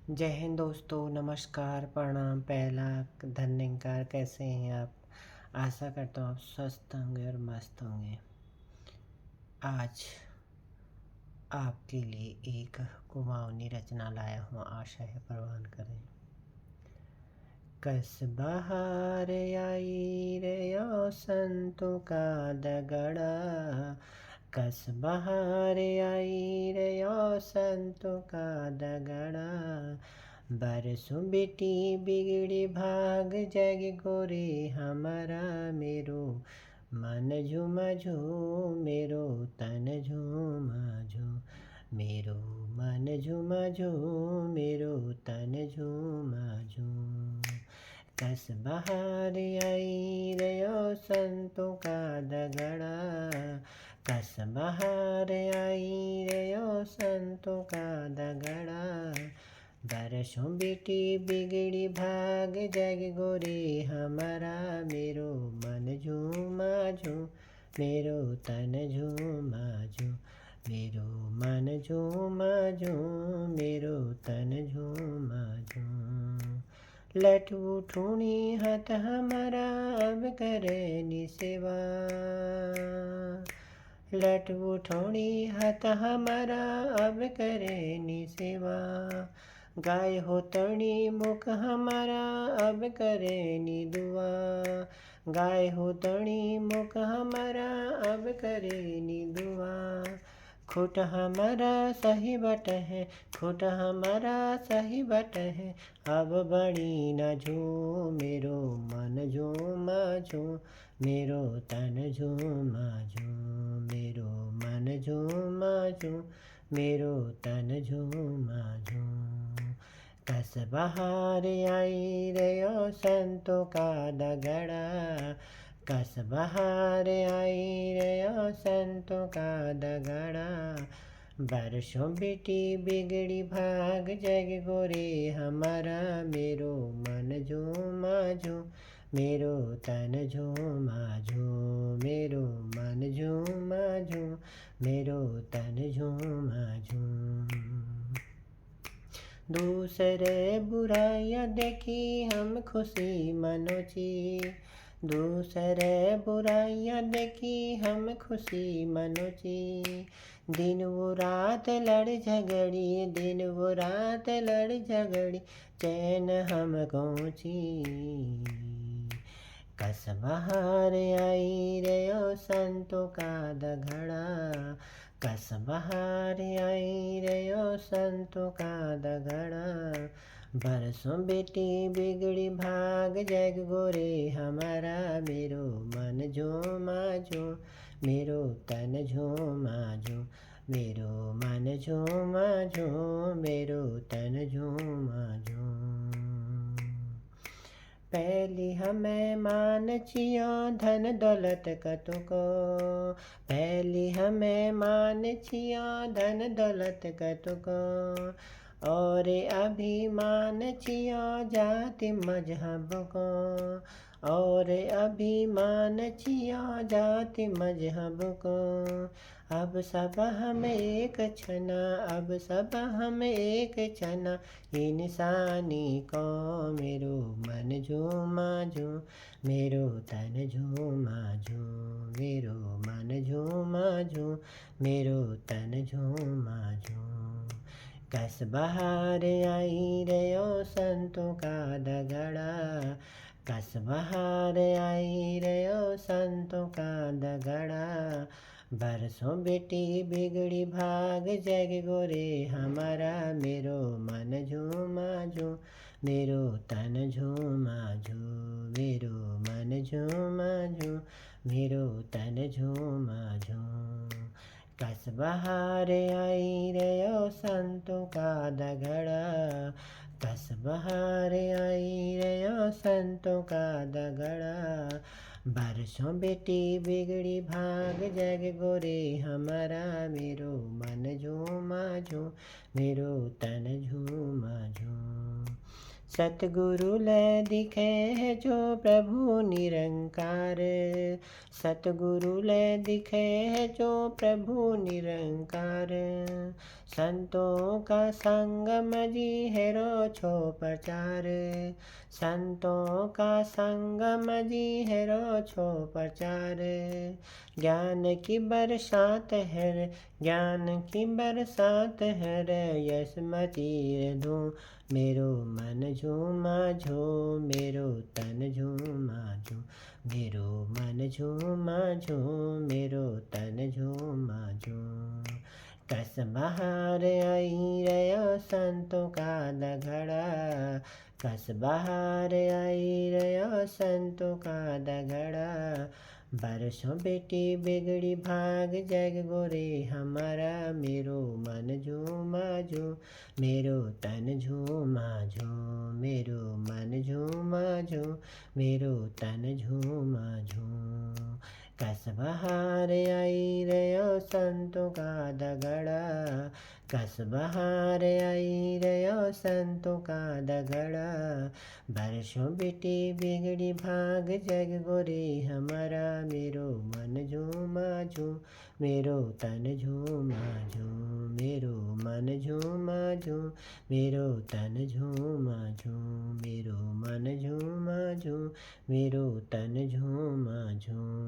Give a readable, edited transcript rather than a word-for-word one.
जय हिंद दोस्तों, नमस्कार, प्रणाम, पहला धन्यवाद। कैसे हैं आप? आशा करता हूँ आप स्वस्थ होंगे और मस्त होंगे। आज आपके लिए एक कुमाऊनी रचना लाया हूँ, आशा है प्रवान करें। कस बहार आई रे ओ संतों का दगड़ा, कस बहार आई रे ओ संतों का दगड़ा, बरसों बेटी बिगड़ी भाग जग गोरे हमारा, मेरो मन झूमा झूम मेरो तन झूमा झूम, मेरो मन झूमा झूम मेरो तन झूमा झूम। कस बहार आई रे ओ संतों का दगड़ा, कस बहार आई रे ओ संतों का दगड़ा, बरसों बेटी बिगड़ी भाग जग गोरे हमारा, मेरो मन झूमा झूम मेरो तन झूमा झूम, मेरो मन झूमा झूम मेरो तन झूमा झूम। लट उठूनी हाथ हमारा अब करे नि सेवा, लट उठौनी हाथ हमारा अब करे नि सेवा, गाय हो तणी मुख हमारा अब करे नि दुआ, गाय हो तणी मुख हमारा अब करे नि दुआ। खोट हमारा सही बट है, खोट हमारा सही बट है, अब बड़ी न झूम मेरो मन झूमा झूम मेरो तन झूमा झूम, मेरो मन झूमा झूम मेरो तन झूमा झूम। कस बहार आई रे ओ संतों का दगड़ा, कस बहार आई रे ओ संतों का दगड़ा, बरसों बेटी बिगड़ी भाग जग गोरे हमारा, मेरो मन झूमा झूम मेरो तन झूमा झूम, मेरो मन झूमा झूम मेरो तन झूमा झूम। दूसरे बुराइयाँ देखी हम खुशी मनोची, दूसरे बुराइयाँ देखी हम खुशी मनोची, दिन वो रात लड़ झगड़ी, दिन वो रात लड़ झगड़ी, चैन हम गौची। कस बहार आई रे ओ संतों का दगड़ा, कस बहार आई रे ओ संतों का दगड़ा, बरसों बेटी बिगड़ी भाग जग गोरे हमारा, मेरो मन झूमा झूम मेरो तन झूमा झूम, मेरो मन झूमा झूम मेरो तन झूमा झूम। पहली हमें मान छियो धन दौलत कतुको, पहली हमें मान छियो धन दौलत कतुको, और अभिमान छियो जाति मजहब को, और अभिमान छियो जाति मजहब को, अब सब हम एक छना, अब सब हम एक छना, इंसानी को, मेरो मन झूमा झूम मेरो तन झूमा झूम, मेरो मन झूमा झूम मेरो तन झूमा झूम। कस बहार आई रे ओ संतों का दगड़ा, कस बहार आई रे ओ संतों का दगड़ा, बरसों बेटी बिगड़ी भाग जग गोरे हमारा, मेरो मन झूमा झूम मेरो तन झूमा झूम, मेरो मन झूमा झूम मेरो तन झूमा झूम। कस बहार आई रे ओ संतों का दगड़ा, कस बहार आई रे ओ संतों का दगड़ा, बरसों बेटी बिगड़ी भाग जग गोरे हमारा, मेरो मन झूमा झूम मेरो तन झूमा झूम। सतगुरु ले दिखे है जो प्रभु निरंकार, सतगुरु ले दिखे है जो प्रभु निरंकार, संतों का संग मजी हेरो छो प्रचार, संतों का संग मजी हेरो छो प्रचार। ज्ञान की बरसात है, ज्ञान की बरसात है रे, यस मचीर धूं मेरो मन झूमा झूम, मेरो तन झूमा झूम, मेरो मन झूमा झूम, मेरो तन झूमा झूम। कस बहार आई रयो संतों का दघड़ा, कस बहार आई रयो संतों का दघड़ा। बरसों बेटी बिगड़ी भाग जग गोरे हमारा, मेरो मन झूमा झूम, मेरो तन झूमा झूम, मेरो मन झूमा झूम, मेरो तन झूमा झूम। कस बहार आई रयो संतों का दगड़ा, कस बहार आई रयो संतों का दगड़ा। बरसों बेटी बिगड़ी भाग जग गोरे हमारा, मेरो मन झूमा झूम, मेरो तन झूमा झूम, मेरो मन झूमा झूम, मेरो तन झूमा झूम, मेरो मन झूमा झूम, मेरो तन झूमा झूम।